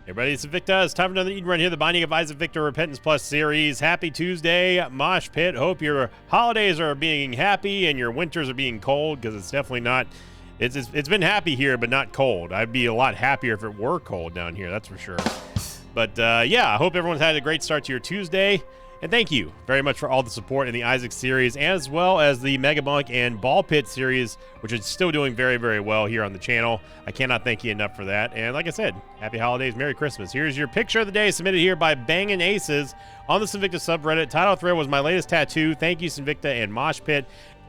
Everybody, it's Invicta. It's time for another Eden Run here, the Binding of Isaac Victor Repentance Plus series. Happy Tuesday, Mosh Pit. Hope your holidays are being happy and your winters are being cold, because it's definitely not. It's been happy here, but not cold. I'd be a lot happier if it were cold down here, that's for sure. But yeah, I hope everyone's had a great start to your Tuesday. And thank you very much for all the support in the Isaac series, as well as the Megabunk and Ball Pit series, which is still doing very, very well here on the channel. I cannot thank you enough for that. And like I said, happy holidays, Merry Christmas. Here's your picture of the day submitted here by Bangin' Aces on the Sinvicta subreddit. Title thread was my latest tattoo. Thank you, Sinvicta and Mosh Pit.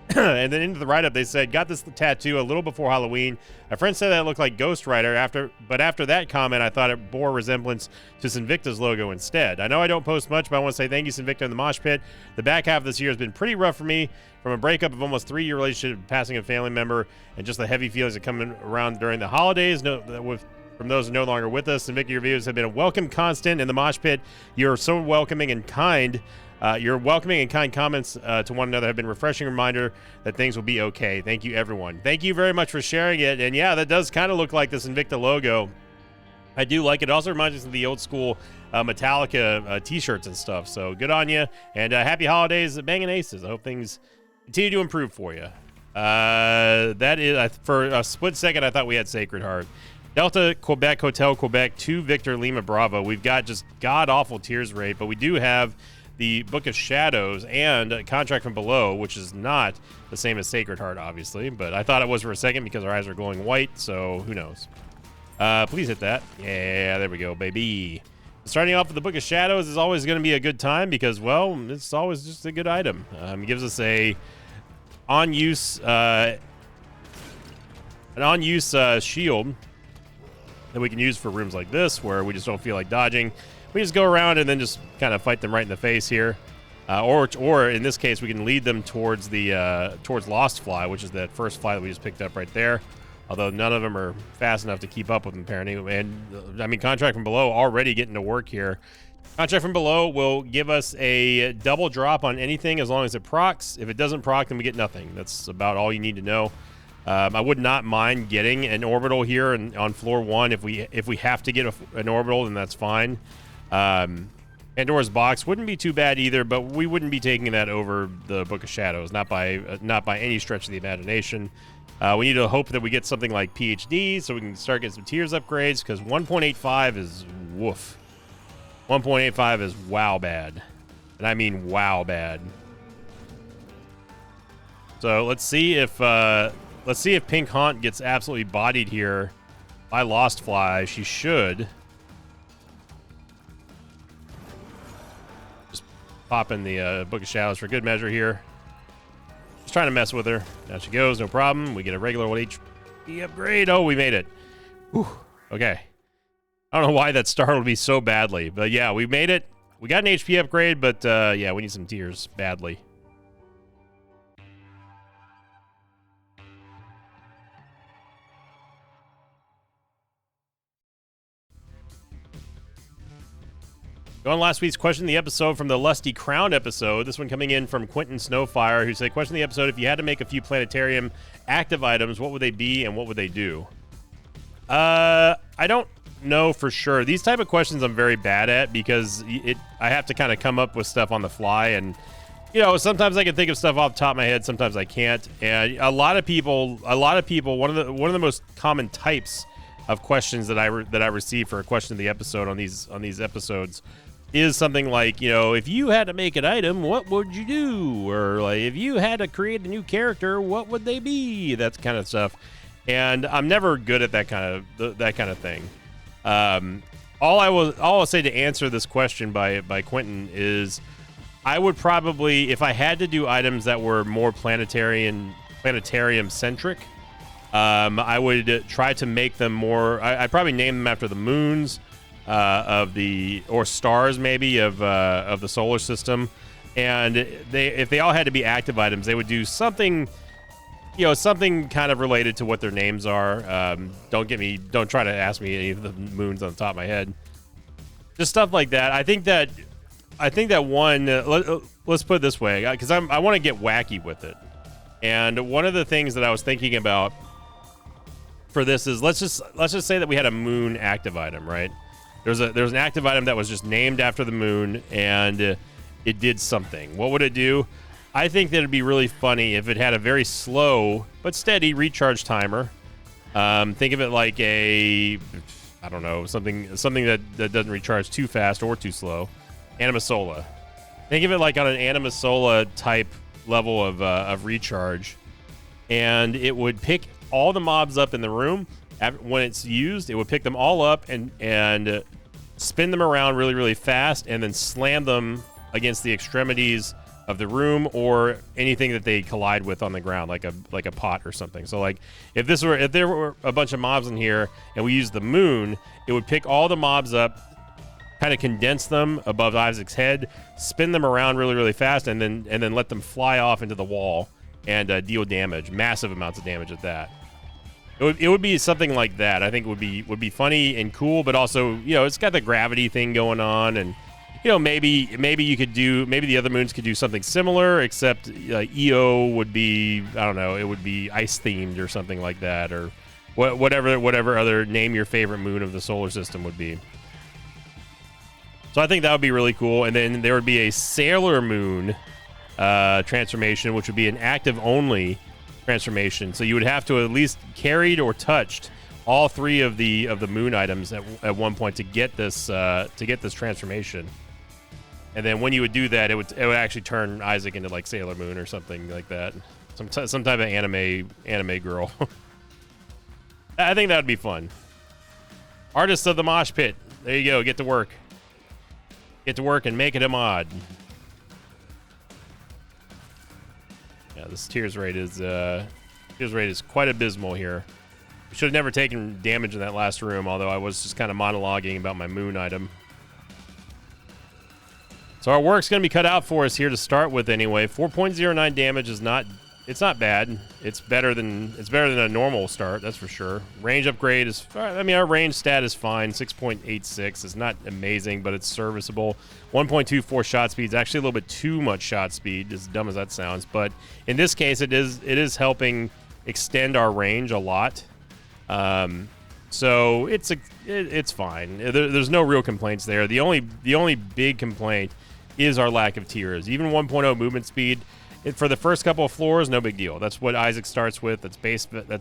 And then into the write-up, they said, got this tattoo a little before Halloween. A friend said that it looked like Ghost Rider, but after that comment, I thought it bore resemblance to Sinvicta's logo instead. I know I don't post much, but I want to say thank you, Sinvicta and the Mosh Pit. The back half of this year has been pretty rough for me, from a breakup of almost 3-year relationship, passing a family member, and just the heavy feelings that come around during the holidays. From those no longer with us, Sinvicta, your videos have been a welcome constant in the Mosh Pit. You're so welcoming and kind. Your welcoming and kind comments to one another have been a refreshing reminder that things will be okay. Thank you, everyone. Thank you very much for sharing it. And yeah, that does kind of look like the Sinvicta logo. I do like it. It also reminds us of the old school Metallica t-shirts and stuff. So good on you. And happy holidays, Bangin' Aces. I hope things continue to improve for you. That is, for a split second, I thought we had Sacred Heart. Delta, Quebec, Hotel, Quebec, 2 Victor, Lima, Bravo. We've got just god-awful tears rate, but we do have the Book of Shadows and Contract from Below, which is not the same as Sacred Heart, obviously, but I thought it was for a second because our eyes are glowing white, so who knows. Please hit that. Yeah, there we go, baby. Starting off with the Book of Shadows is always going to be a good time because, well, it's always just a good item. It gives us an on-use shield that we can use for rooms like this where we just don't feel like dodging. We just go around and then just kind of fight them right in the face here. Or in this case, we can lead them towards the towards Lost Fly, which is that first fly that we just picked up right there. Although none of them are fast enough to keep up with them, apparently. And, I mean, Contract from Below already getting to work here. Contract from Below will give us a double drop on anything as long as it procs. If it doesn't proc, then we get nothing. That's about all you need to know. I would not mind getting an orbital here on floor 1. If we have to get an orbital, then that's fine. Pandora's Box wouldn't be too bad either, but we wouldn't be taking that over the Book of Shadows, not by any stretch of the imagination. We need to hope that we get something like PhD so we can start getting some tiers upgrades, because 1.85 is woof. 1.85 is wow bad, and I mean wow bad. So let's see if Pink Haunt gets absolutely bodied here by Lost Fly. She should. Pop in the Book of Shadows for good measure here. Just trying to mess with her. Down she goes, no problem. We get a regular old HP upgrade. Oh, we made it. Whew. Okay. I don't know why that startled me so badly, but yeah, we made it. We got an HP upgrade, but yeah, we need some tears badly. Going last week's question, the episode from the Lusty Crown episode. This one coming in from Quentin Snowfire, who said, question the episode, if you had to make a few planetarium active items, what would they be and what would they do? I don't know for sure. These type of questions I'm very bad at because I have to kind of come up with stuff on the fly, and you know, sometimes I can think of stuff off the top of my head, sometimes I can't. And a lot of people, one of the most common types of questions that I receive for a question of the episode on these episodes is something like, you know, if you had to make an item, what would you do? Or like, if you had to create a new character, what would they be? That kind of stuff. And I'm never good at that kind of thing. All I'll say to answer this question by Quentin is, I would probably, if I had to do items that were more planetarium centric, I would try to make them more. I'd probably name them after the moons or stars maybe of the solar system, and if they all had to be active items, they would do something, you know, something kind of related to what their names are. Don't try to ask me any of the moons on the top of my head. Just stuff like that. I think that one. Let's put it this way, because I want to get wacky with it. And one of the things that I was thinking about for this is let's just say that we had a moon active item, right? There's an active item that was just named after the moon, and it did something. What would it do? I think that it'd be really funny if it had a very slow but steady recharge timer. Think of it like I don't know, something that doesn't recharge too fast or too slow. Animasola. Think of it like on an Animasola type level of recharge, and it would pick all the mobs up in the room. When it's used, it would pick them all up and spin them around really, really fast, and then slam them against the extremities of the room or anything that they collide with on the ground, like a pot or something. So like if there were a bunch of mobs in here and we used the moon, it would pick all the mobs up, kind of condense them above Isaac's head, spin them around really, really fast, and then let them fly off into the wall and deal damage, massive amounts of damage at that. It would be something like that. I think would be funny and cool, but also, you know, it's got the gravity thing going on, and you know, maybe the other moons could do something similar, except EO would be, I don't know, it would be ice themed or something like that, or whatever other name your favorite moon of the solar system would be. So I think that would be really cool. And then there would be a Sailor Moon transformation, which would be an active only transformation. So you would have to at least carried or touched all three of the moon items at one point to get this transformation. And then when you would do that, it would actually turn Isaac into like Sailor Moon or something like that, some type of anime girl. I think that would be fun. Artists of the Mosh Pit, there you go. Get to work and make it a mod. Yeah, this tears rate is quite abysmal here. We should have never taken damage in that last room, although I was just kind of monologuing about my moon item. So our work's going to be cut out for us here to start with anyway. 4.09 damage is not bad. It's better than a normal start, that's for sure. Range upgrade is, I mean, our range stat is fine. 6.86 is not amazing, but it's serviceable. 1.24 shot speed is actually a little bit too much shot speed, as dumb as that sounds. But in this case, it is helping extend our range a lot. So it's fine. There's no real complaints there. The only big complaint is our lack of tiers. Even 1.0 movement speed, for the first couple of floors, no big deal. That's what Isaac starts with. That's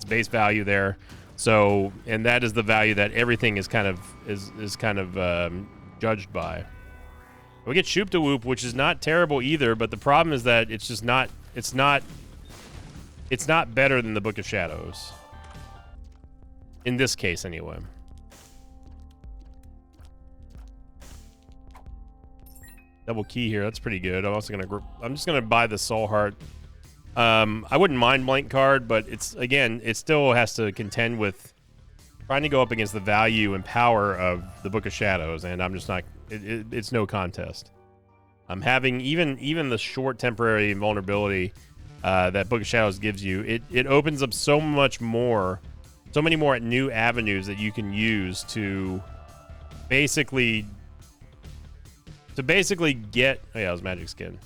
base value there. So, and that is the value that everything is kind of judged by. We get Shoop to Whoop, which is not terrible either, but the problem is that it's not better than the Book of Shadows. In this case, anyway. Double key here. That's pretty good. I'm just gonna buy the Soul Heart. I wouldn't mind Blank Card, but it still has to contend with trying to go up against the value and power of the Book of Shadows, and I'm just not. It's no contest. I'm having even the short temporary invulnerability that Book of Shadows gives you. It opens up so much more. So many more new avenues that you can use to basically get... Oh yeah, it was Magic Skin.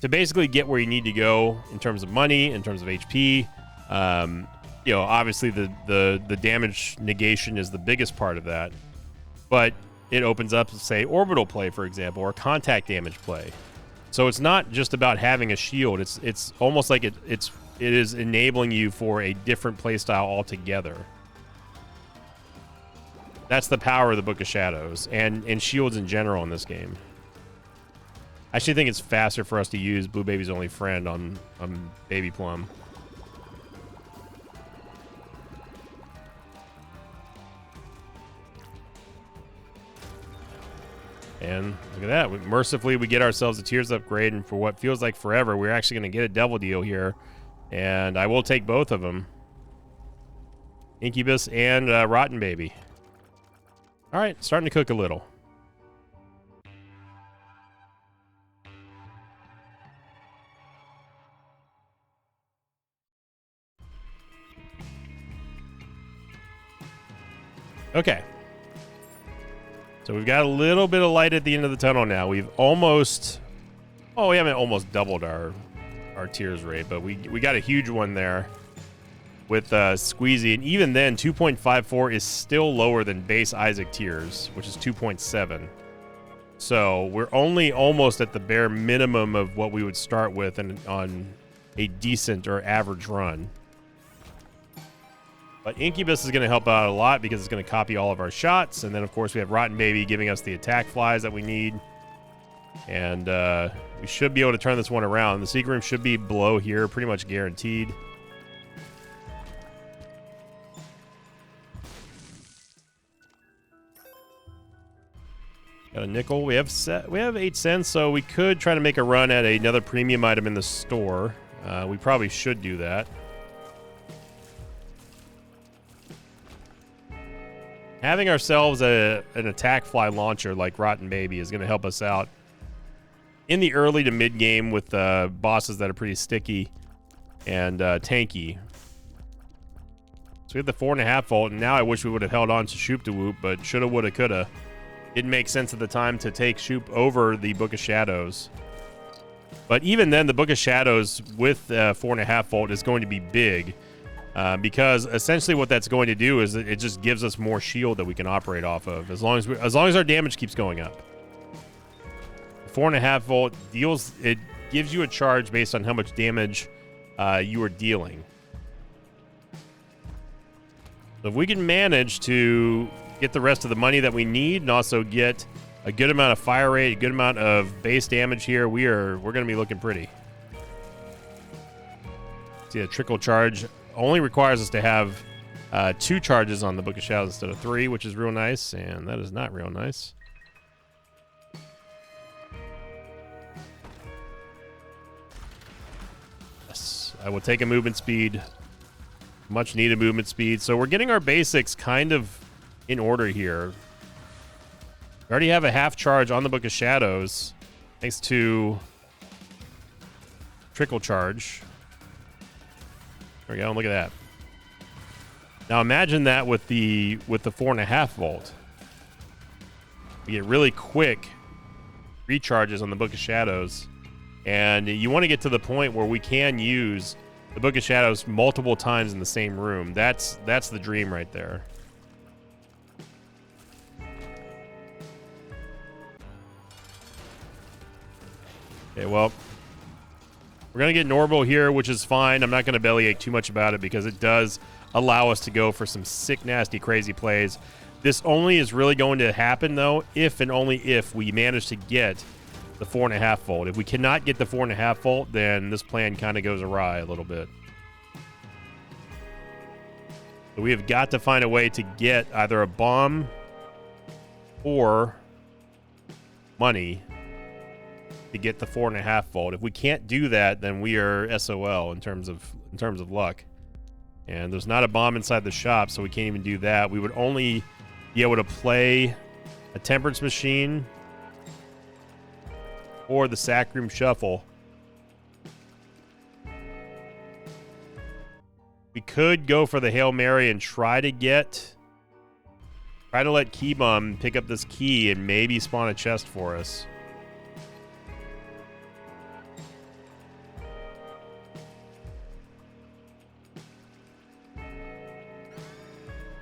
To basically get where you need to go in terms of money, in terms of HP. You know, obviously the damage negation is the biggest part of that. But it opens up, say, orbital play, for example, or contact damage play. So it's not just about having a shield. It's almost like it is enabling you for a different playstyle altogether. That's the power of the Book of Shadows and shields in general in this game. I actually think it's faster for us to use Blue Baby's Only Friend on Baby Plum. And look at that. Mercifully, we get ourselves a Tears upgrade, and for what feels like forever, we're actually going to get a Devil Deal here. And I will take both of them. Incubus and Rotten Baby. All right, starting to cook a little. Okay. So we've got a little bit of light at the end of the tunnel now. We've almost... we haven't almost doubled our tears rate, but we got a huge one there. with Squeezy, and even then 2.54 is still lower than base Isaac tiers, which is 2.7. So we're only almost at the bare minimum of what we would start with on a decent or average run. But Incubus is going to help out a lot because it's going to copy all of our shots, and then of course we have Rotten Baby giving us the attack flies that we need. And we should be able to turn this one around. The secret room should be below here, pretty much guaranteed. Got a nickel. We have 8 cents, so we could try to make a run at another premium item in the store. We probably should do that. Having ourselves an attack fly launcher like Rotten Baby is going to help us out in the early to mid game with bosses that are pretty sticky and tanky. So we have the 4.5 volt, and now I wish we would have held on to Shoop to Whoop, but shoulda, woulda, coulda. Didn't make sense at the time to take Shoop over the Book of Shadows. But even then, the Book of Shadows with 4.5 volt is going to be big because essentially what that's going to do is it just gives us more shield that we can operate off of as long as our damage keeps going up. 4.5 volt gives you a charge based on how much damage you are dealing. So if we can manage to get the rest of the money that we need and also get a good amount of fire rate, a good amount of base damage here, we're going to be looking pretty. See, a trickle charge only requires us to have 2 charges on the Book of Shadows instead of 3, which is real nice, and that is not real nice. Yes, I will take a movement speed. Much needed movement speed. So we're getting our basics kind of in order here. We already have a half charge on the Book of Shadows thanks to trickle charge. There we go. Look at that. Now imagine that with the 4.5 volt. We get really quick recharges on the Book of Shadows, and you want to get to the point where we can use the Book of Shadows multiple times in the same room. That's the dream right there. Okay, well, we're going to get Normal here, which is fine. I'm not going to bellyache too much about it because it does allow us to go for some sick, nasty, crazy plays. This only is really going to happen, though, if and only if we manage to get the 4.5 volt. If we cannot get the 4.5 volt, then this plan kind of goes awry a little bit. So we have got to find a way to get either a bomb or money to get the 4.5 volt. If we can't do that, then we are SOL in terms of luck. And there's not a bomb inside the shop, so we can't even do that. We would only be able to play a Temperance Machine or the Sack Room Shuffle. We could go for the Hail Mary and try to let Key Bum pick up this key and maybe spawn a chest for us.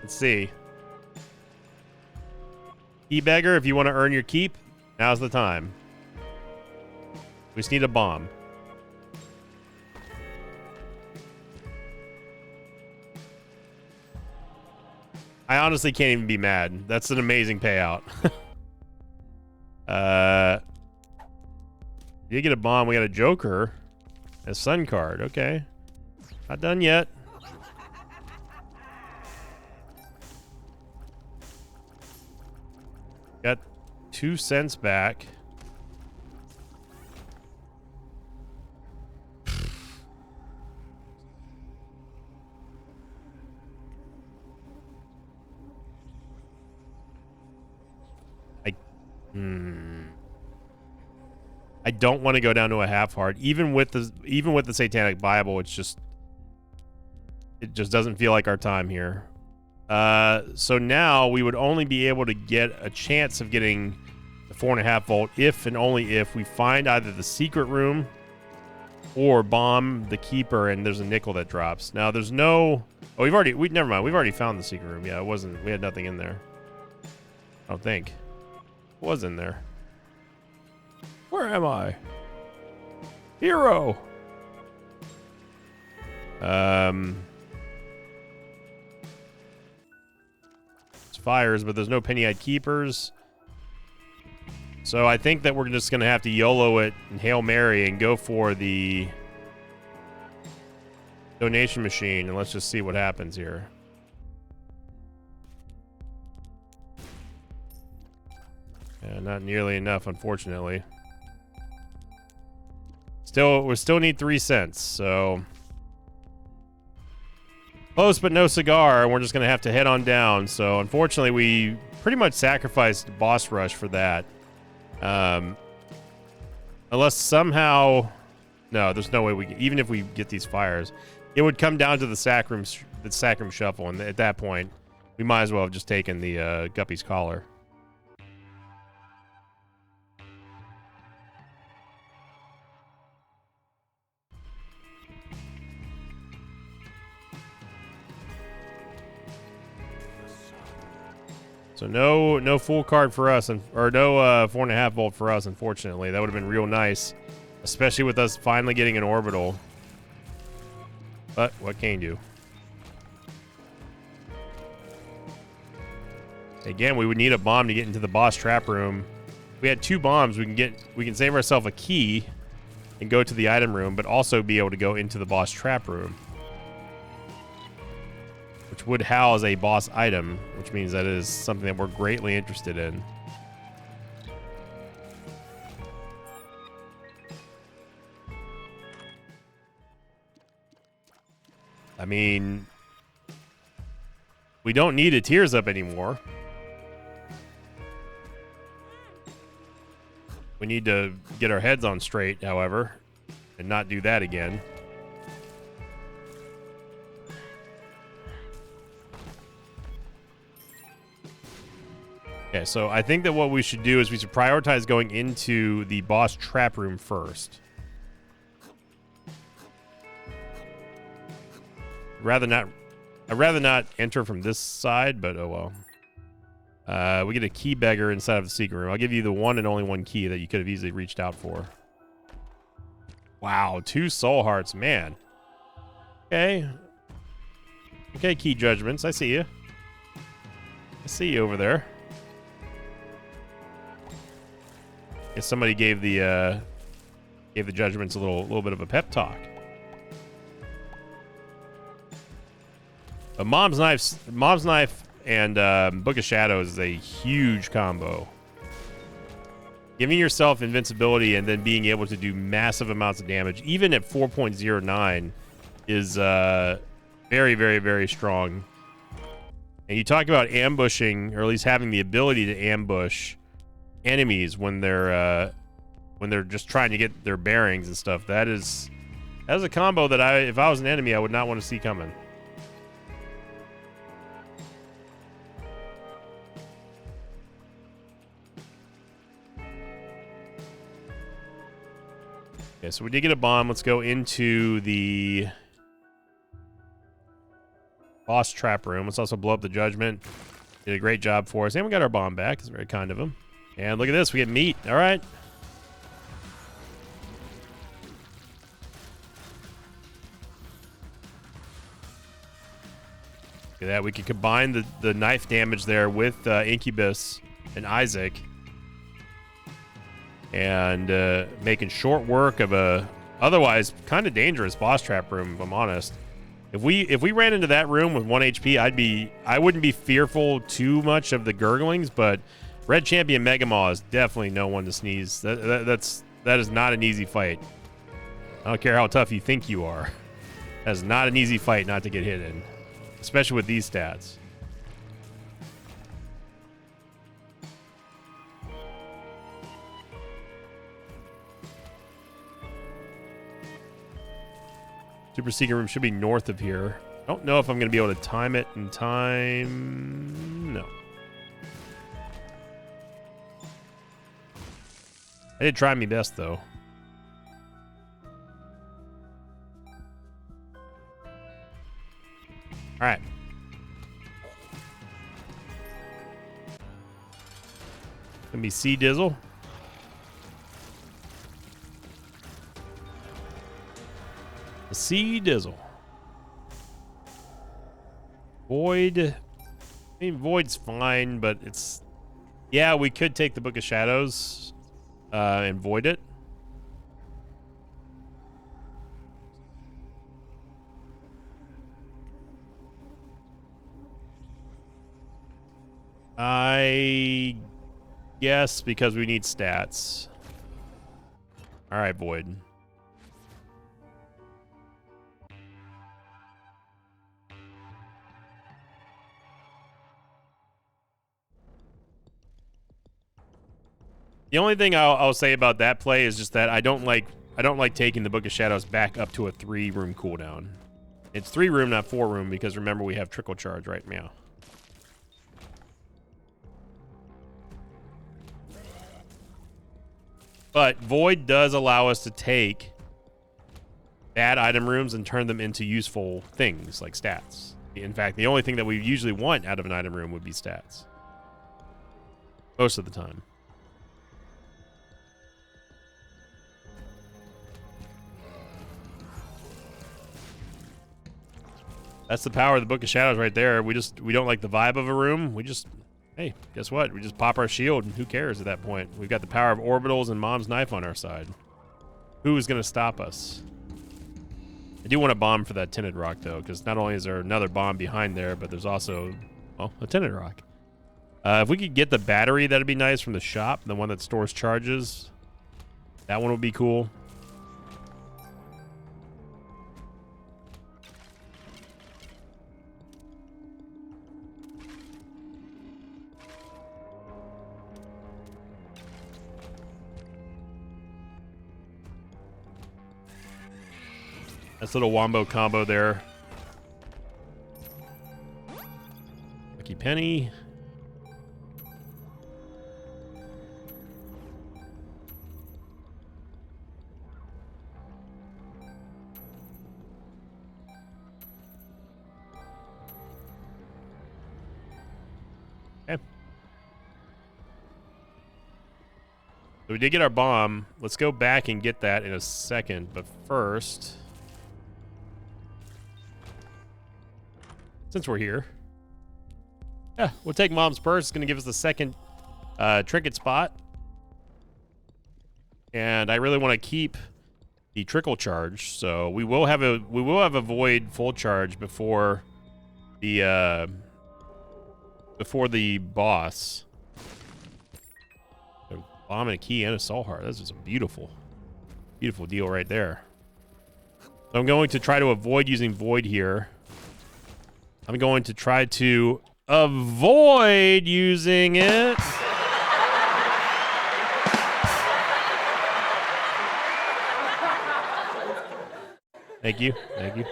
Let's see. Key Beggar, if you want to earn your keep, now's the time. We just need a bomb. I honestly can't even be mad. That's an amazing payout. You get a bomb. We got a Joker. A Sun card. Okay. Not done yet. Got 2 cents back. I don't want to go down to a half heart, even with the Satanic Bible. It just doesn't feel like our time here. So now we would only be able to get a chance of getting the 4.5 volt if and only if we find either the secret room or bomb the keeper, and there's a nickel that drops. Now there's no. Oh, never mind. We've already found the secret room. Yeah, it wasn't. We had nothing in there. I don't think. It was in there. Where am I? Hero. It's fires, but there's no penny-eyed keepers. So I think that we're just gonna have to YOLO it and Hail Mary and go for the donation machine, and let's just see what happens here. Yeah, not nearly enough, unfortunately. We still need 3 cents, so close but no cigar, and we're just gonna have to head on down. So unfortunately, we pretty much sacrificed Boss Rush for that. Unless somehow, no, there's no way even if we get these fires, it would come down to the sack room shuffle, and at that point, we might as well have just taken the Guppy's collar. So no full card for us, or no 4.5 volt for us, unfortunately. That would have been real nice, especially with us finally getting an orbital. But what can you do? Again, we would need a bomb to get into the boss trap room. If we had 2 bombs, we can save ourselves a key and go to the item room, but also be able to go into the boss trap room, which would house a boss item, which means that is something that we're greatly interested in. I mean, we don't need a Tears Up anymore. We need to get our heads on straight, however, and not do that again. Okay, so I think that what we should do is we should prioritize going into the boss trap room first. I'd rather not enter from this side, but oh well. We get a key beggar inside of the secret room. I'll give you the one and only one key that you could have easily reached out for. Wow, 2 soul hearts, man. Okay. Okay, key judgments. I see you. I see you over there. Guess somebody gave the judgments a little bit of a pep talk. But Mom's Knife and Book of Shadows is a huge combo. Giving yourself invincibility and then being able to do massive amounts of damage, even at 4.09, is very, very, very strong. And you talk about ambushing, or at least having the ability to ambush enemies when they're just trying to get their bearings and stuff. That is a combo that if I was an enemy, I would not want to see coming. Okay, so we did get a bomb. Let's go into the boss trap room. Let's also blow up the judgment. Did a great job for us. And we got our bomb back. It's very kind of him. And look at this. We get meat. All right. Look at that. We can combine the knife damage there with Incubus and Isaac. And making short work of a otherwise kind of dangerous boss trap room, if I'm honest. If we ran into that room with 1 HP, I wouldn't be fearful too much of the gurglings, but Red Champion Megamaw is definitely no one to sneeze. That is not an easy fight. I don't care how tough you think you are. That is not an easy fight not to get hit in, especially with these stats. Super Secret Room should be north of here. I don't know if I'm going to be able to time it in time. No. I did try my best, though. All right. Gonna be Sea Dizzle. The Sea Dizzle. Void. I mean, Void's fine, but it's... Yeah, we could take the Book of Shadows and void it. I guess because we need stats. All right, Void. The only thing I'll say about that play is just that I don't like taking the Book of Shadows back up to a 3-room cooldown. It's 3-room, not 4-room, because remember we have Trickle Charge right now. But Void does allow us to take bad item rooms and turn them into useful things like stats. In fact, the only thing that we usually want out of an item room would be stats. Most of the time. That's the power of the Book of Shadows right there. We don't like the vibe of a room. Hey, guess what? We just pop our shield and who cares at that point? We've got the power of orbitals and Mom's Knife on our side. Who is going to stop us? I do want a bomb for that Tinted Rock though, because not only is there another bomb behind there, but there's also, well, a Tinted Rock. If we could get the battery, that'd be nice from the shop, the one that stores charges. That one would be cool. Nice little wombo combo there. Lucky Penny. Okay. So we did get our bomb. Let's go back and get that in a second, but first... Since we're here. Yeah, we'll take Mom's Purse. It's going to give us the second trinket spot. And I really want to keep the Trickle Charge, so we will have a Void full charge before the boss. A bomb and a key and a soul heart. That's just a beautiful deal right there. So I'm going to try to avoid using Void here. I'm going to try to avoid using it. Thank you. Thank you.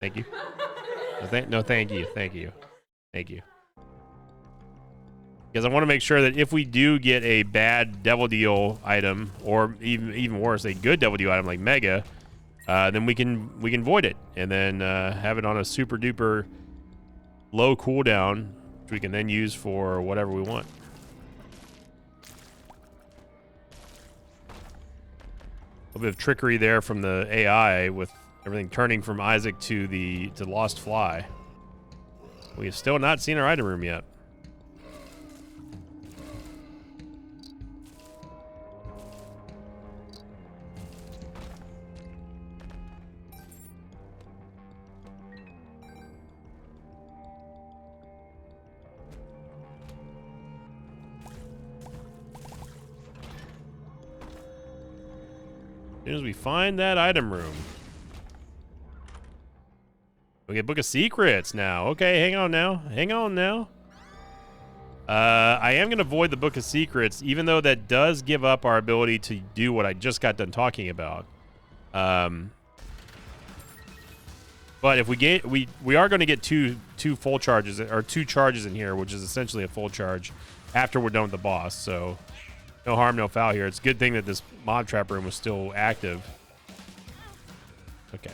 Thank you. No, thank you. Thank you. Thank you. Because I want to make sure that if we do get a bad Devil Deal item, or even worse, a good Devil Deal item like Mega, then we can void it and then have it on a super duper low cooldown, which we can then use for whatever we want. A bit of trickery there from the AI with everything turning from Isaac to Lost Fly. We have still not seen our item room yet. As soon as we find that item room. We get Book of Secrets now. Okay, hang on now. Hang on now. I am going to void the Book of Secrets, even though that does give up our ability to do what I just got done talking about. But if we are going to get two full charges, or 2 charges in here, which is essentially a full charge after we're done with the boss. So no harm, no foul here. It's a good thing that this mob trap room was still active. Okay.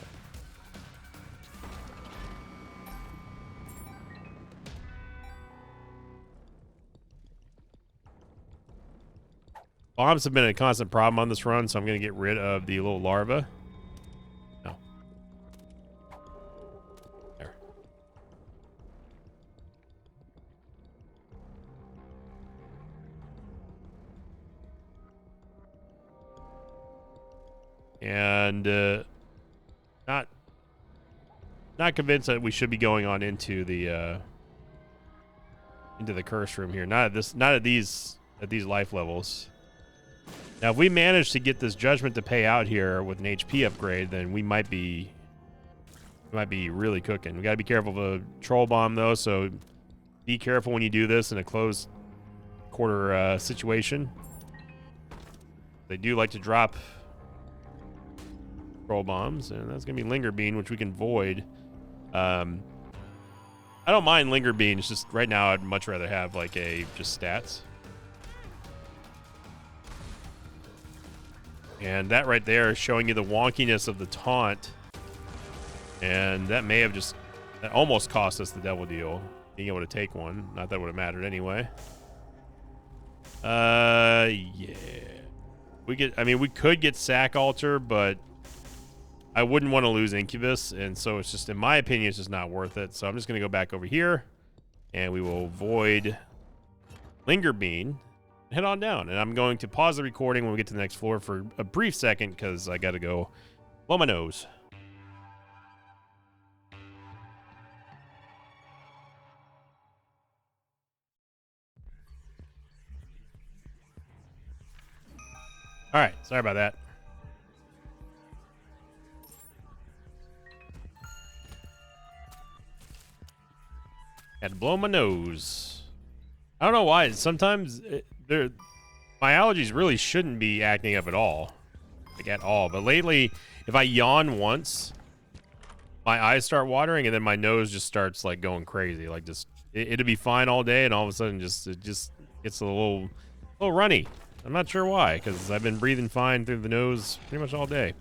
Bombs have been a constant problem on this run, so I'm going to get rid of the little larva. No. There. And not convinced that we should be going on into the curse room here. Not at these life levels. Now, if we manage to get this judgment to pay out here with an HP upgrade, then we might be really cooking. We got to be careful of a troll bomb though, so be careful when you do this in a closed quarter situation. They do like to drop troll bombs, and that's gonna be Linger Bean, which we can void. I don't mind Linger Bean. It's just right now I'd much rather have like just stats. And that right there is showing you the wonkiness of the taunt. And that may have that almost cost us the devil deal, being able to take one. Not that it would have mattered anyway. Yeah. We could get Sack Altar, but I wouldn't want to lose Incubus, and so it's just, in my opinion, it's just not worth it. So I'm just going to go back over here, and we will void Linger Bean, head on down. And I'm going to pause the recording when we get to the next floor for a brief second, because I got to go blow my nose. All right, sorry about that. Had to blow my nose. I don't know why. Sometimes my allergies really shouldn't be acting up at all. Like at all. But lately, if I yawn once, my eyes start watering and then my nose just starts like going crazy. Like just it'll be fine all day and all of a sudden it just gets a little runny. I'm not sure why, because I've been breathing fine through the nose pretty much all day.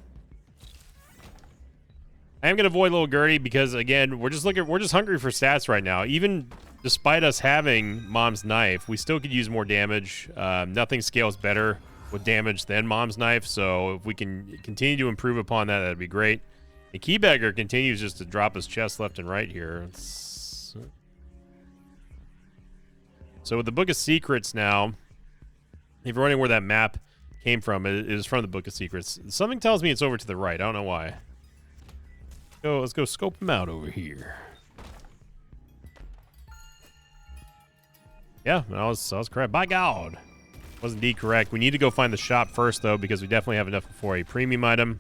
I am going to avoid Little Gertie because, again, we're just hungry for stats right now. Even despite us having Mom's Knife, we still could use more damage. Nothing scales better with damage than Mom's Knife, so if we can continue to improve upon that, that'd be great. And Keybagger continues just to drop his chest left and right here. So with the Book of Secrets now, if you're wondering where that map came from, it is from the Book of Secrets. Something tells me it's over to the right. I don't know why. Let's go scope them out over here. Yeah, I was correct. By God. Was indeed correct. We need to go find the shop first, though, because we definitely have enough for a premium item.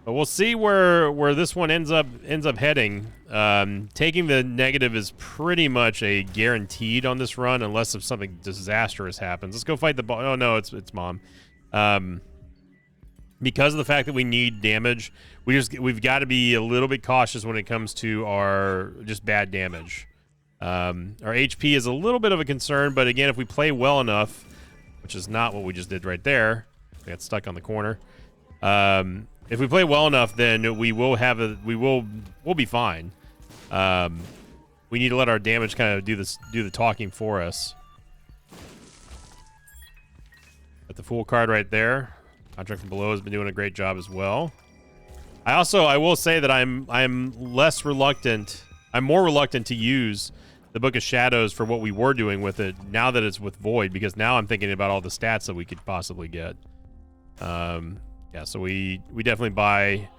But we'll see where this one ends up heading. Taking the negative is pretty much a guaranteed on this run, unless if something disastrous happens. Let's go fight the boss. Oh no, it's Mom. Because of the fact that we need damage, we've got to be a little bit cautious when it comes to our just bad damage. Our HP is a little bit of a concern, but again, if we play well enough, which is not what we just did right there, we got stuck on the corner. If we play well enough, then we'll be fine. We need to let our damage kind of do the talking for us. Got the Fool card right there. Contract from Below has been doing a great job as well. I will say that I'm less reluctant. I'm more reluctant to use the Book of Shadows for what we were doing with it now that it's with Void, because now I'm thinking about all the stats that we could possibly get. Yeah, so we definitely buy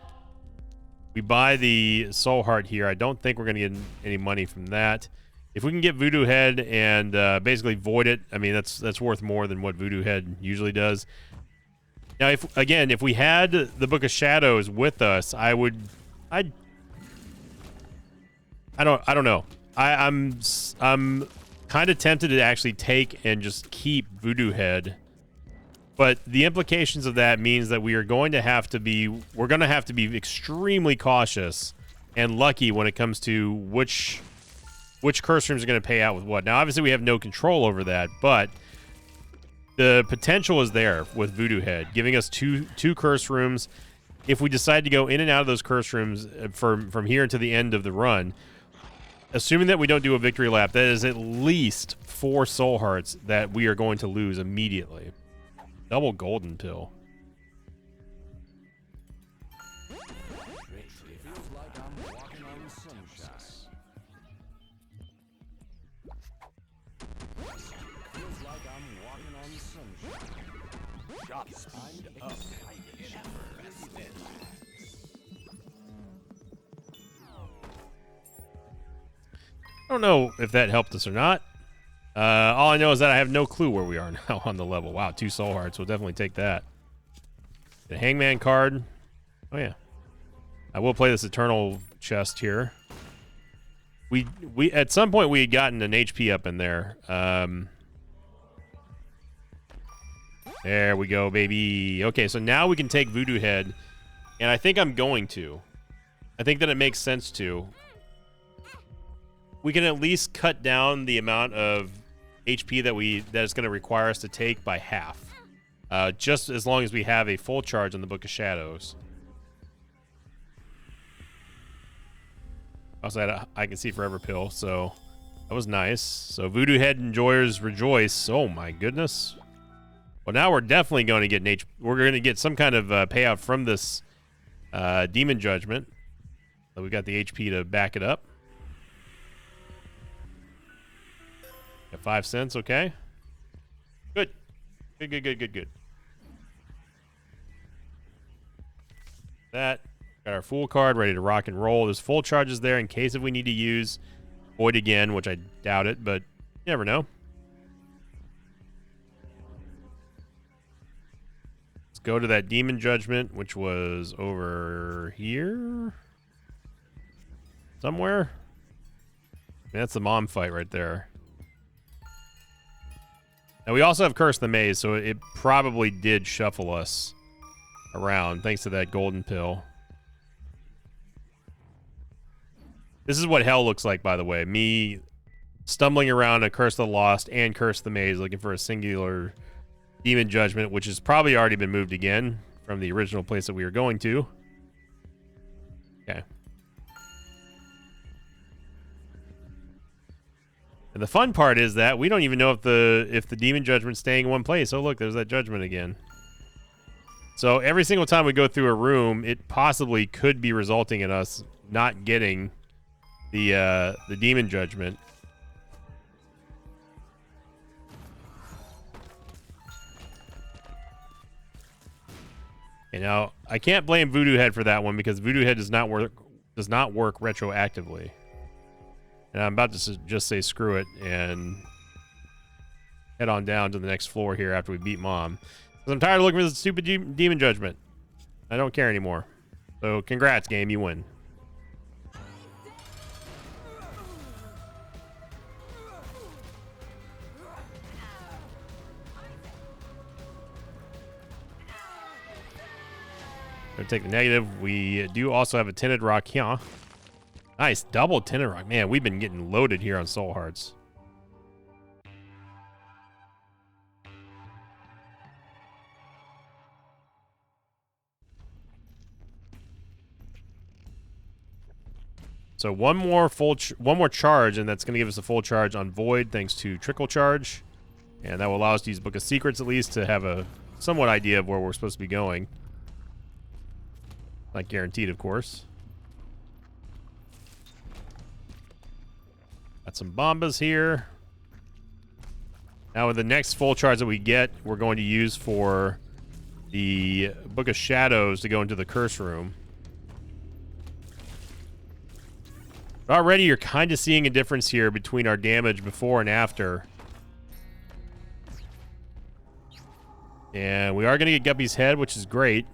the Soul Heart here. I don't think we're gonna get any money from that. If we can get Voodoo Head and basically void it, I mean that's worth more than what Voodoo Head usually does. Now, if we had the Book of Shadows with us, I don't know. I'm kind of tempted to actually take and just keep Voodoo Head, but the implications of that means that we're going to have to be extremely cautious and lucky when it comes to which curse rooms are going to pay out with what. Now, obviously, we have no control over that, but the potential is there with Voodoo Head, giving us two curse rooms. If we decide to go in and out of those curse rooms from here to the end of the run, assuming that we don't do a victory lap, that is at least 4 soul hearts that we are going to lose immediately. Double golden pill. I don't know if that helped us or not. All I know is that I have no clue where we are now on the level. Wow, 2 soul hearts. We'll definitely take that. The hangman card. Oh yeah. I will play this eternal chest here. We at some point we had gotten an HP up in there. There we go, baby. Okay, so now we can take Voodoo Head, and I think I'm going to. I think that it makes sense to. We can at least cut down the amount of HP that is going to require us to take by half. Just as long as we have a full charge on the Book of Shadows. Also had I Can See Forever pill, so that was nice. So Voodoo Head Enjoyers Rejoice. Oh my goodness. Well, now we're definitely going to get we're going to get some kind of payout from this Demon Judgment. So we got the HP to back it up. Got 5 cents, okay. Good. Good. That. Got our Fool card ready to rock and roll. There's full charges there in case if we need to use Void again, which I doubt it, but you never know. Let's go to that Demon Judgment, which was over here. Somewhere. That's the mom fight right there. Now we also have Curse the Maze, so it probably did shuffle us around thanks to that golden pill. This is what hell looks like, by the way. Me stumbling around a Curse of the Lost and Curse the Maze looking for a singular Demon Judgment, which has probably already been moved again from the original place that we were going to. Okay. And the fun part is that we don't even know if the Demon Judgment's staying in one place. Oh, look, there's that Judgment again. So every single time we go through a room, it possibly could be resulting in us not getting the Demon Judgment. And now I can't blame Voodoo Head for that one because Voodoo Head does not work retroactively. And I'm about to just say screw it and head on down to the next floor here after we beat Mom. Because I'm tired of looking for this stupid Demon Judgment. I don't care anymore. So congrats, game, you win. Gonna take the negative. We do also have a Tinted Rock here. Nice, double Tinted Rock. Man, we've been getting loaded here on Soul Hearts. So one more charge, and that's going to give us a full charge on Void, thanks to Trickle Charge, and that will allow us to use Book of Secrets at least to have a somewhat idea of where we're supposed to be going. Not guaranteed, of course. Got some Bombas here. Now with the next full charge that we get, we're going to use for the Book of Shadows to go into the Curse Room. Already you're kind of seeing a difference here between our damage before and after. And we are going to get Guppy's Head, which is great.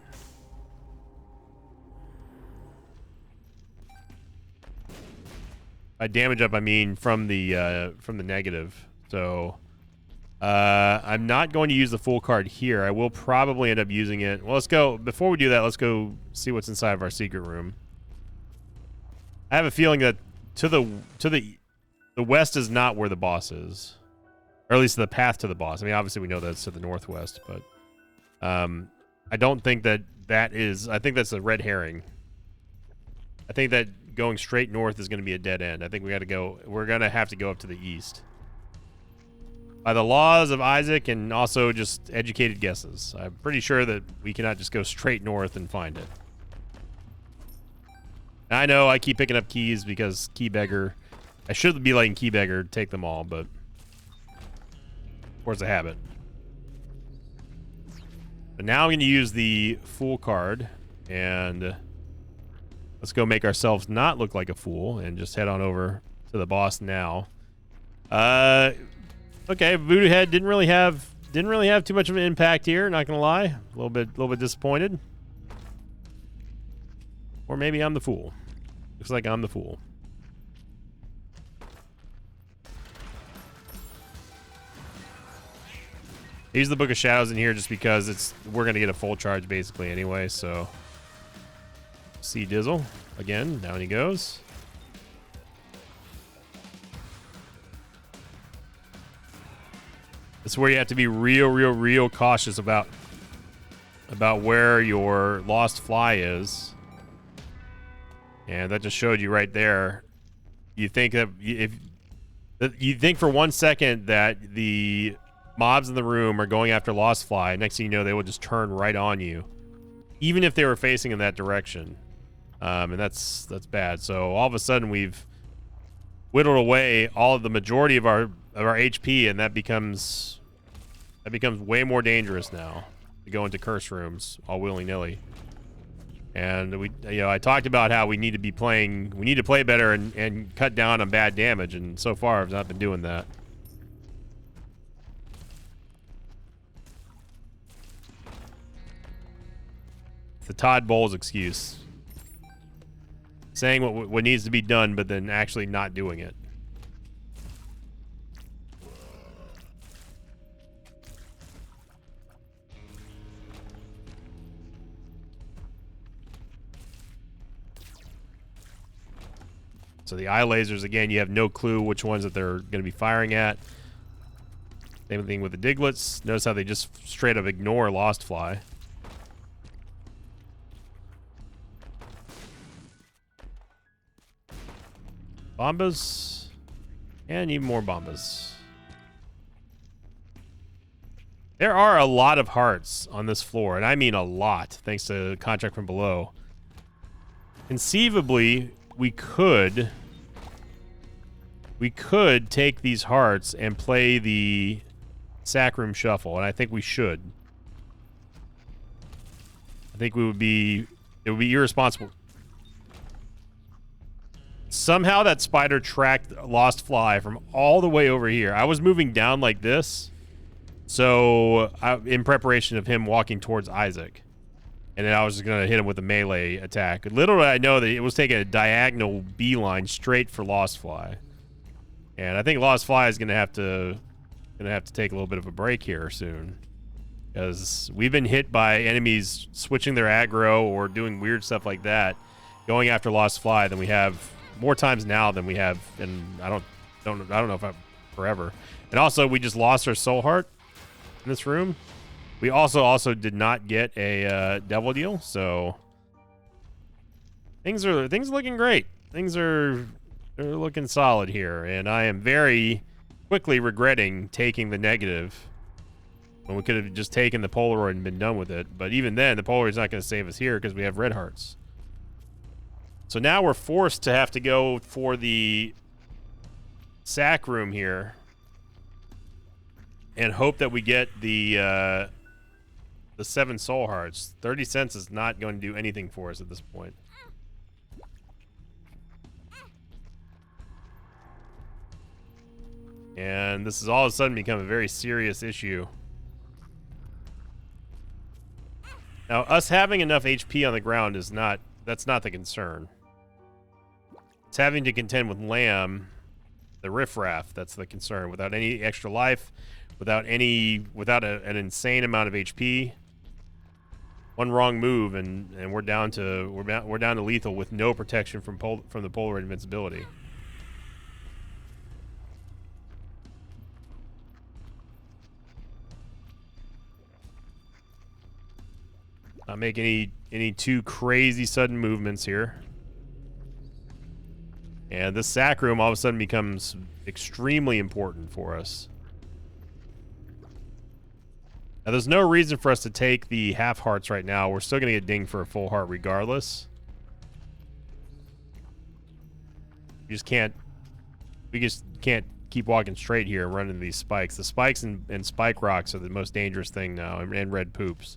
By damage up, I mean from the negative. So I'm not going to use the full card here. I will probably end up using it. Well, let's go. Before we do that, let's go see what's inside of our secret room. I have a feeling that to the west is not where the boss is, or at least the path to the boss. I mean, obviously we know that's to the northwest, but I don't think that is. I think that's a red herring. I think that going straight north is going to be a dead end. I think we got to go. We're going to have to go up to the east. By the laws of Isaac and also just educated guesses, I'm pretty sure that we cannot just go straight north and find it. I know I keep picking up keys because Key Beggar. I should be letting Key Beggar take them all, but force a habit. But now I'm going to use the Fool card, and let's go make ourselves not look like a fool and just head on over to the boss now. Okay, Voodoo Head didn't really have too much of an impact here, not gonna lie. A little bit disappointed. Or maybe I'm the fool. Looks like I'm the fool. Use the Book of Shadows in here just because we're gonna get a full charge basically anyway, so see Dizzle again, down he goes. This is where you have to be real cautious about where your lost fly is. And that just showed you right there. You think that you think for 1 second that the mobs in the room are going after lost fly, next thing you know they will just turn right on you, even if they were facing in that direction. And that's bad. So all of a sudden we've whittled away all of the majority of our HP, and that becomes way more dangerous now to go into curse rooms all willy-nilly. And I talked about how we need to play better and cut down on bad damage, and so far I've not been doing that. It's the Todd Bowles excuse. Saying what needs to be done, but then actually not doing it. So the eye lasers, again, you have no clue which ones that they're going to be firing at. Same thing with the Digletts. Notice how they just straight up ignore Lost Fly. Bombas. And even more Bombas. There are a lot of hearts on this floor, and I mean a lot, thanks to Contract from Below. Conceivably, we could take these hearts and play the Sack Room Shuffle, and I think we should. I think it would be irresponsible. Somehow that spider tracked Lost Fly from all the way over here. I was moving down like this, so in preparation of him walking towards Isaac. And then I was just going to hit him with a melee attack. Little did I know that it was taking a diagonal beeline straight for Lost Fly. And I think Lost Fly is going to have to take a little bit of a break here soon. Because we've been hit by enemies switching their aggro or doing weird stuff like that, going after Lost Fly than we have more times now than we have, and I don't know if forever. And also we just lost our soul heart in this room. We also did not get a devil deal, so things are looking great. They're looking solid here, and I am very quickly regretting taking the negative when we could have just taken the Polaroid and been done with it. But even then, the Polaroid's not going to save us here because we have red hearts. So now we're forced to have to go for the sack room here and hope that we get the 7 soul hearts. 30 cents is not going to do anything for us at this point. And this has all of a sudden become a very serious issue. Now, us having enough HP on the ground is that's not the concern. It's having to contend with Lamb, the riffraff, that's the concern. Without any extra life, without an insane amount of HP. One wrong move and we're down to lethal with no protection from the Polaroid invincibility. Not make any too crazy sudden movements here. And this sack room all of a sudden becomes extremely important for us. Now, there's no reason for us to take the half hearts right now. We're still going to get dinged for a full heart regardless. We just can't keep walking straight here and running these spikes. The spikes and spike rocks are the most dangerous thing now, and red poops.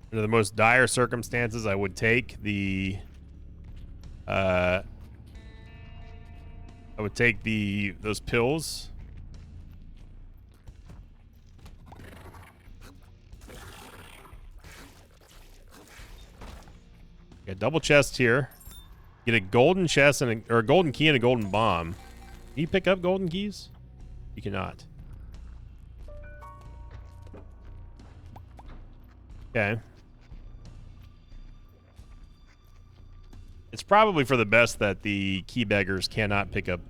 Under the most dire circumstances, I would take the those pills. Got double chest here. Get a golden chest and a golden key and a golden bomb. Can you pick up golden keys? You cannot. Okay. It's probably for the best that the key beggars cannot pick up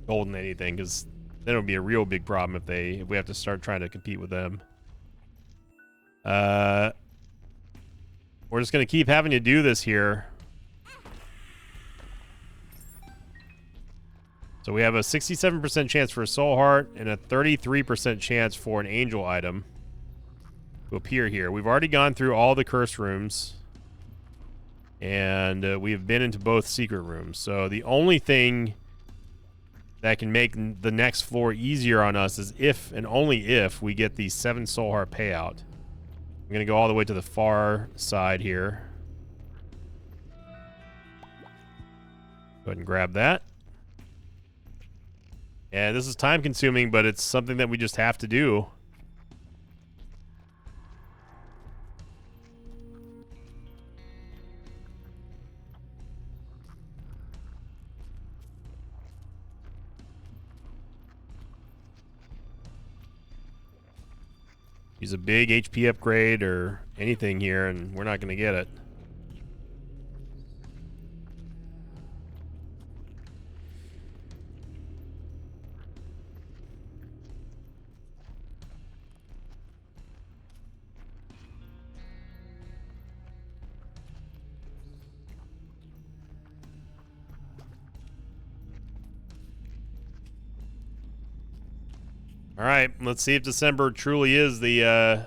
golden anything, because then it would be a real big problem if we have to start trying to compete with them. We're just gonna keep having to do this here. So we have a 67% chance for a soul heart and a 33% chance for an angel item to appear here. We've already gone through all the curse rooms. And we have been into both secret rooms. So the only thing that can make the next floor easier on us is if and only if we get the 7 soul heart payout. I'm going to go all the way to the far side here. Go ahead and grab that. And this is time consuming, but it's something that we just have to do. Use a big HP upgrade or anything here, and we're not going to get it. All right, let's see if December truly is the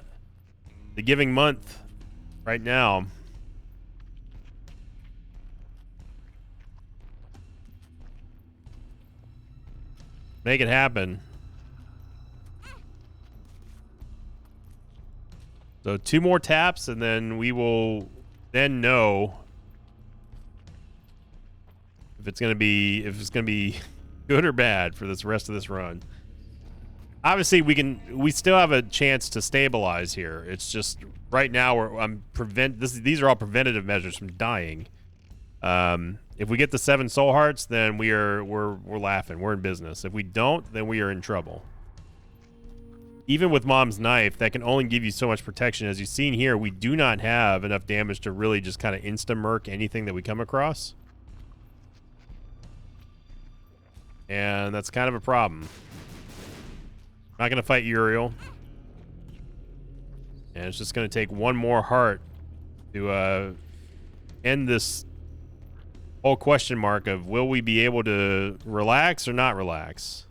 giving month right now. Make it happen. So 2 more taps, and then we will then know if it's gonna be good or bad for this rest of this run. Obviously, we still have a chance to stabilize here. It's just right now these are all preventative measures from dying. If we get the 7 soul hearts, then we're laughing. We're in business. If we don't, then we are in trouble. Even with Mom's knife, that can only give you so much protection. As you've seen here, we do not have enough damage to really just kind of insta-murk anything that we come across. And that's kind of a problem. Not going to fight Uriel. And it's just going to take 1 more heart to end this whole question mark of will we be able to relax or not relax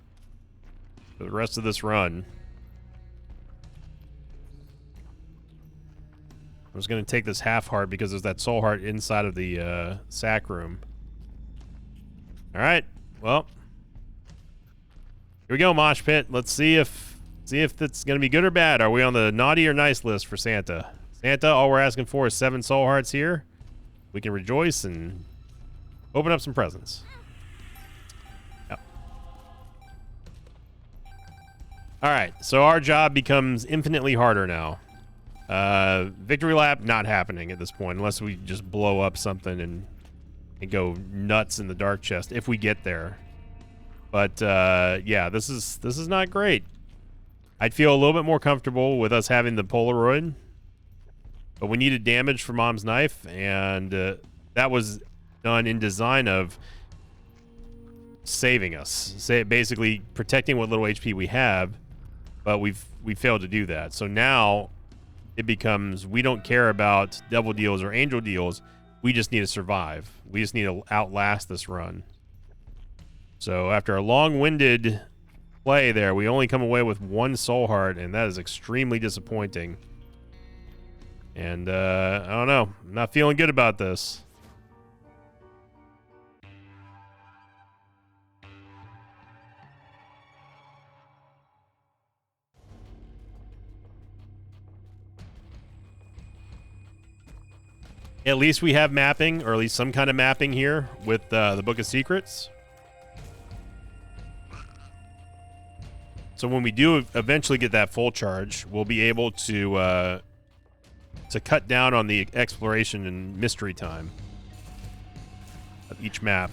for the rest of this run. I was going to take this half heart because there's that soul heart inside of the sack room. All right. Well, here we go, Mosh Pit. Let's see if it's going to be good or bad. Are we on the naughty or nice list for Santa? Santa, all we're asking for is 7 soul hearts here. We can rejoice and open up some presents. Yep. All right, so our job becomes infinitely harder now. Victory lap not happening at this point unless we just blow up something and go nuts in the dark chest if we get there. But yeah, this is not great. I'd feel a little bit more comfortable with us having the Polaroid But we needed damage for Mom's Knife, and that was done in design of saving us, basically protecting what little HP we have, but we failed to do that. So now it becomes, we don't care about devil deals or angel deals. We just need to survive. We just need to outlast this run. So after a long-winded play there, we only come away with 1 soul heart, and that is extremely disappointing. And I don't know, I'm not feeling good about this. At least we have mapping, or at least some kind of mapping here with the Book of Secrets. So when we do eventually get that full charge, we'll be able to cut down on the exploration and mystery time of each map.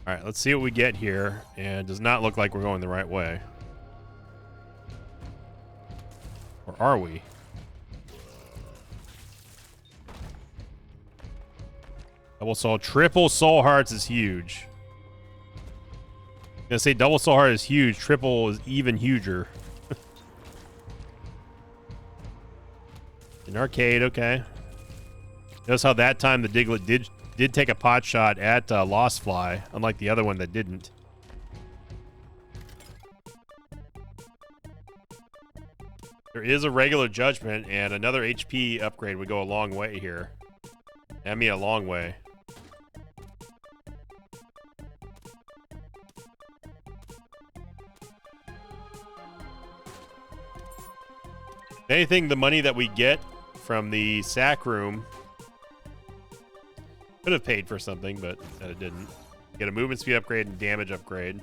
All right, let's see what we get here. And it does not look like we're going the right way. Or are we? Double soul. Triple soul hearts is huge. I'm gonna say double soul heart is huge. Triple is even huger. An arcade, okay. Notice how that time the Diglett did take a pot shot at Lost Fly, unlike the other one that didn't. There is a regular judgment, and another HP upgrade would go a long way here. I mean, a long way. If anything, the money that we get from the sack room could have paid for something, but it didn't. Get a movement speed upgrade and damage upgrade.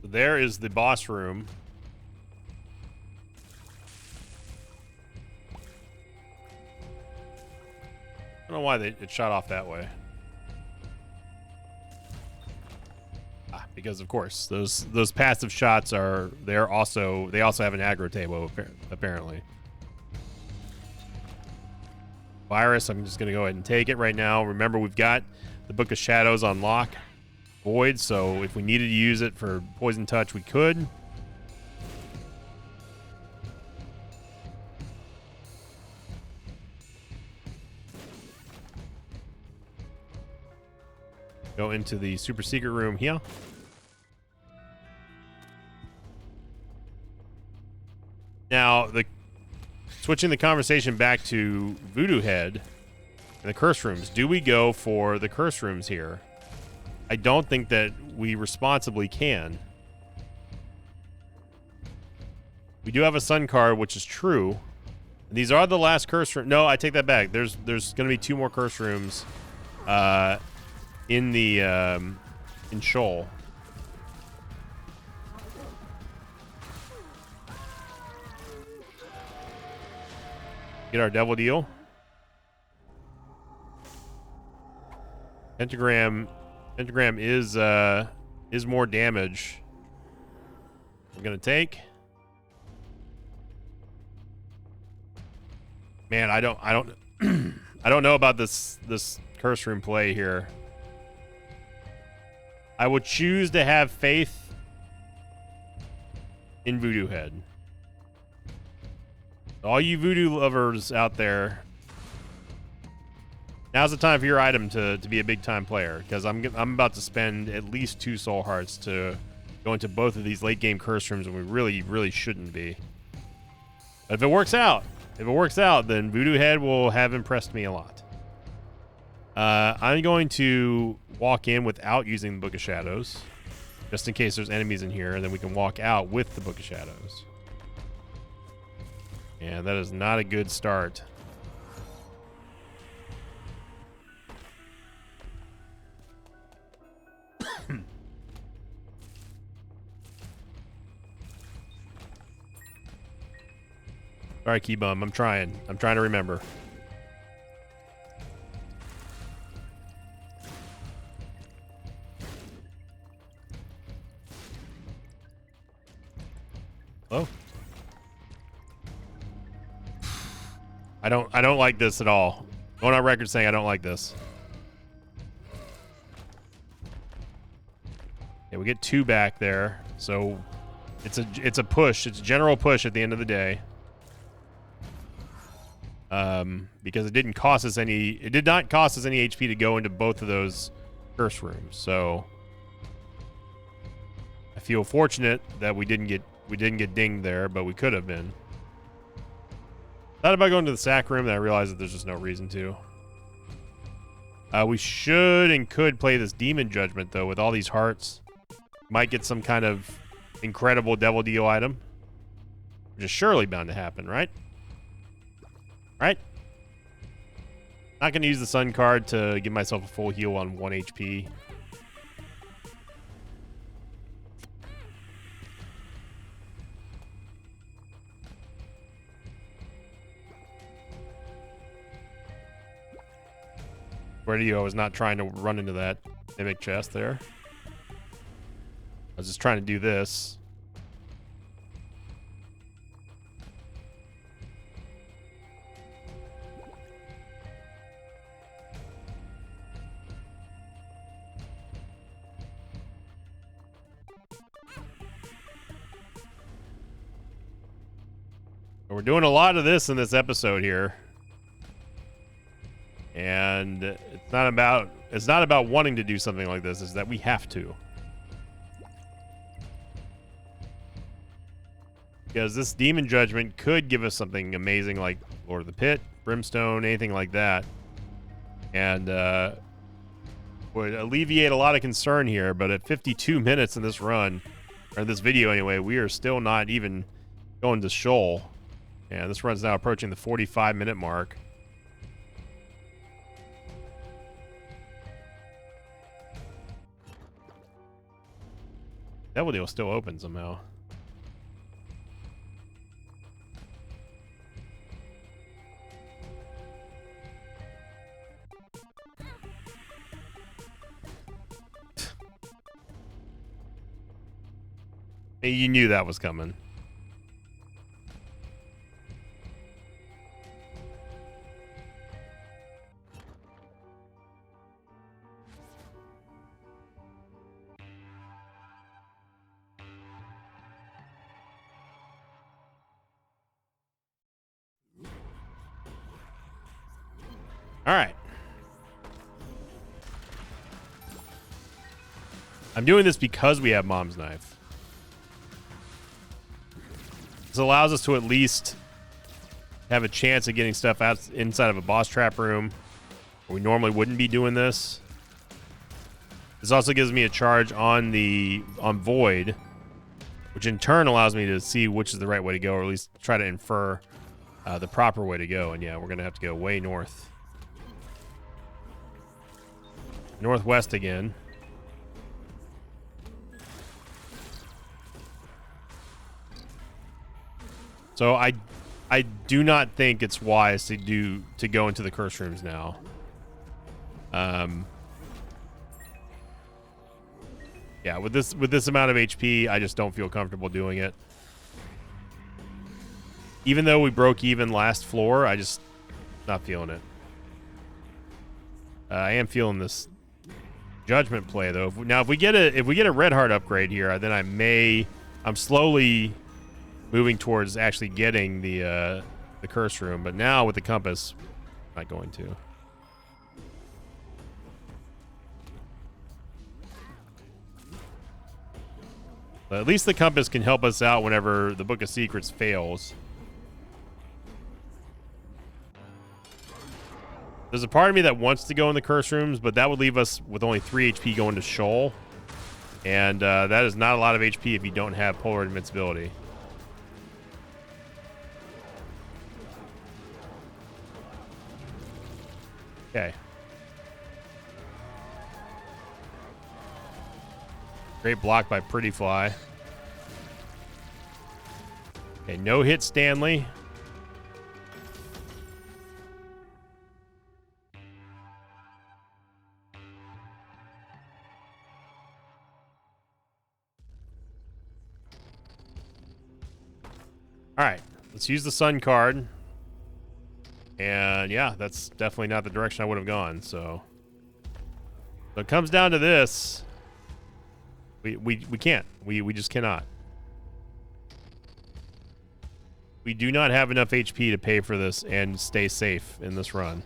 So there is the boss room. I don't know why it shot off that way. Because of course those passive shots they also have an aggro table apparently. Virus, I'm just gonna go ahead and take it right now. Remember, we've got the Book of Shadows on lock. Void, so if we needed to use it for poison touch, we could. Go into the super secret room here. Now, switching the conversation back to Voodoo Head and the curse rooms. Do we go for the curse rooms here? I don't think that we responsibly can. We do have a sun card, which is true. These are the last curse room. No, I take that back. There's going to be 2 more curse rooms in the in Sheol. Get our devil deal. Pentagram is more damage. I'm gonna take. Man, I don't I don't know about this curse room play here. I would choose to have faith in Voodoo Head. All you voodoo lovers out there, now's the time for your item to be a big time player, because I'm about to spend at least 2 soul hearts to go into both of these late game curse rooms, and we really shouldn't be. But if it works out, then Voodoo Head will have impressed me a lot. I'm going to walk in without using the Book of Shadows, just in case there's enemies in here, and then we can walk out with the Book of Shadows. And that is not a good start. Sorry, Keybum. I'm trying to remember. Oh. I don't like this at all. Going on record saying I don't like this. Yeah, we get 2 back there, so it's a push. It's a general push at the end of the day. Because it didn't cost us any. It did not cost us any HP to go into both of those curse rooms. So I feel fortunate that we didn't get dinged there, but we could have been. Thought about going to the sack room, then I realized that there's just no reason to. We should and could play this Demon Judgment, though, with all these hearts. Might get some kind of incredible Devil Deal item. Which is surely bound to happen, right? Right? Not going to use the Sun card to give myself a full heal on 1 HP. Where do you? I was not trying to run into that mimic chest there. I was just trying to do this. We're doing a lot of this in this episode here. And it's not about wanting to do something like this, it's that we have to. Because this Demon Judgment could give us something amazing like Lord of the Pit, Brimstone, anything like that. And would alleviate a lot of concern here, but at 52 minutes in this run, or this video anyway, we are still not even going to Shoal. And this run's now approaching the 45-minute mark. Devil Deal still open somehow. You knew that was coming. All right. I'm doing this because we have Mom's Knife. This allows us to at least have a chance of getting stuff out inside of a boss trap room. We normally wouldn't be doing this. This also gives me a charge on Void, which in turn allows me to see which is the right way to go, or at least try to infer the proper way to go. And yeah, we're gonna have to go way north. Northwest again. So I do not think it's wise to go into the curse rooms now. Yeah, with this amount of HP, I just don't feel comfortable doing it. Even though we broke even last floor, I just not feeling it. I am feeling this Judgment play though. Now, if we get a red heart upgrade here, then I'm slowly moving towards actually getting the curse room. But now with the compass, I'm not going to. But at least the compass can help us out whenever the Book of Secrets fails. There's a part of me that wants to go in the curse rooms, but that would leave us with only 3 HP going to Shoal. And that is not a lot of HP if you don't have Polar Invincibility. Okay. Great block by Pretty Fly. Okay, no hit Stanley. All right, let's use the sun card. And yeah, that's definitely not the direction I would have gone. So it comes down to this. We can't. We just cannot. We do not have enough HP to pay for this and stay safe in this run.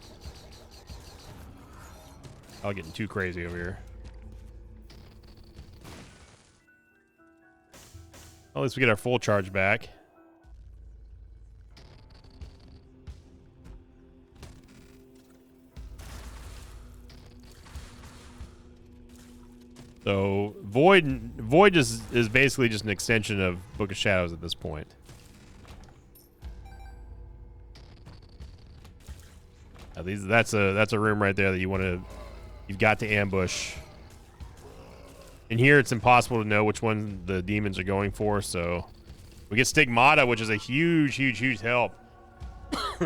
I'm getting too crazy over here. At least we get our full charge back. So Void is basically just an extension of Book of Shadows at this point. That's a room right there that you've got to ambush. In here, it's impossible to know which one the demons are going for. So we get Stigmata, which is a huge help,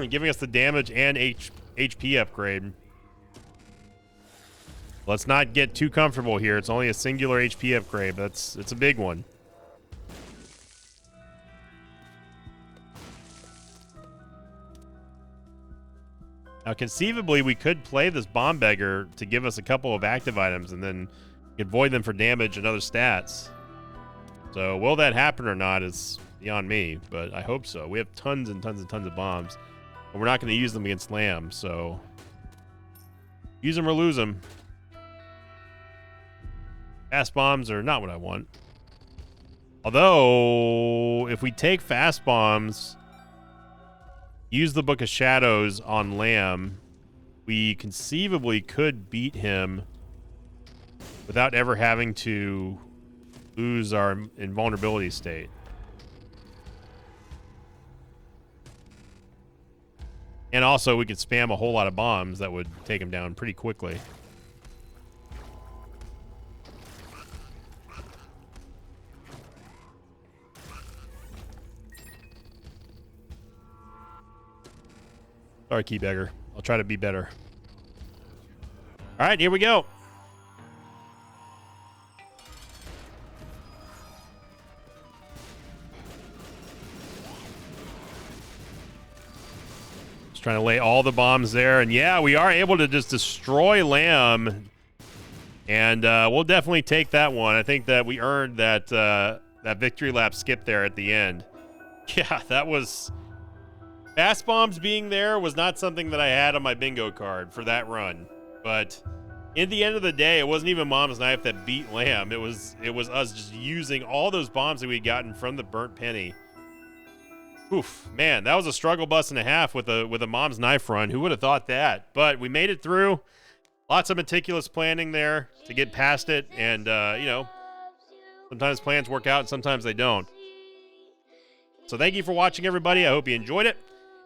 giving us the damage and HP upgrade. Let's not get too comfortable here. It's only a singular HP upgrade, but it's a big one. Now, conceivably, we could play this Bomb Beggar to give us a couple of active items and then could void them for damage and other stats. So, will that happen or not is beyond me, but I hope so. We have tons and tons and tons of bombs, but we're not going to use them against Lamb, so use them or lose them. Fast bombs are not what I want. Although, if we take fast bombs, use the Book of Shadows on Lamb, we conceivably could beat him without ever having to lose our invulnerability state. And also, we could spam a whole lot of bombs that would take him down pretty quickly. Sorry, Key Beggar. I'll try to be better. All right, here we go. Just trying to lay all the bombs there. And yeah, we are able to just destroy Lamb. And we'll definitely take that one. I think that we earned that, that victory lap skip there at the end. Yeah, that was... Fast bombs being there was not something that I had on my bingo card for that run. But at the end of the day, it wasn't even Mom's Knife that beat Lamb. It was us just using all those bombs that we'd gotten from the Burnt Penny. Oof, man, that was a struggle bus and a half with a Mom's Knife run. Who would have thought that? But we made it through. Lots of meticulous planning there to get past it. And, you know, sometimes plans work out and sometimes they don't. So thank you for watching, everybody. I hope you enjoyed it.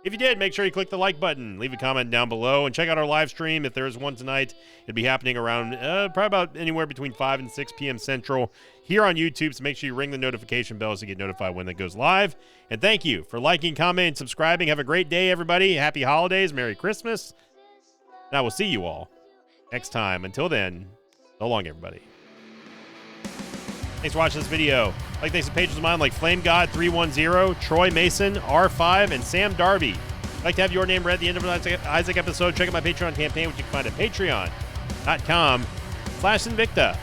If you did, make sure you click the like button, leave a comment down below, and check out our live stream. If there is one tonight, it'll be happening around probably about anywhere between 5 and 6 p.m. Central here on YouTube, so make sure you ring the notification bell so you get notified when it goes live. And thank you for liking, commenting, and subscribing. Have a great day, everybody. Happy holidays. Merry Christmas. And I will see you all next time. Until then, so long, everybody. Thanks for watching this video. Like, thanks to pages of mine like Flame God 310, Troy Mason, R5, and Sam Darby. If you'd like to have your name read at the end of an Isaac episode, check out my Patreon campaign, which you can find at patreon.com/Invicta.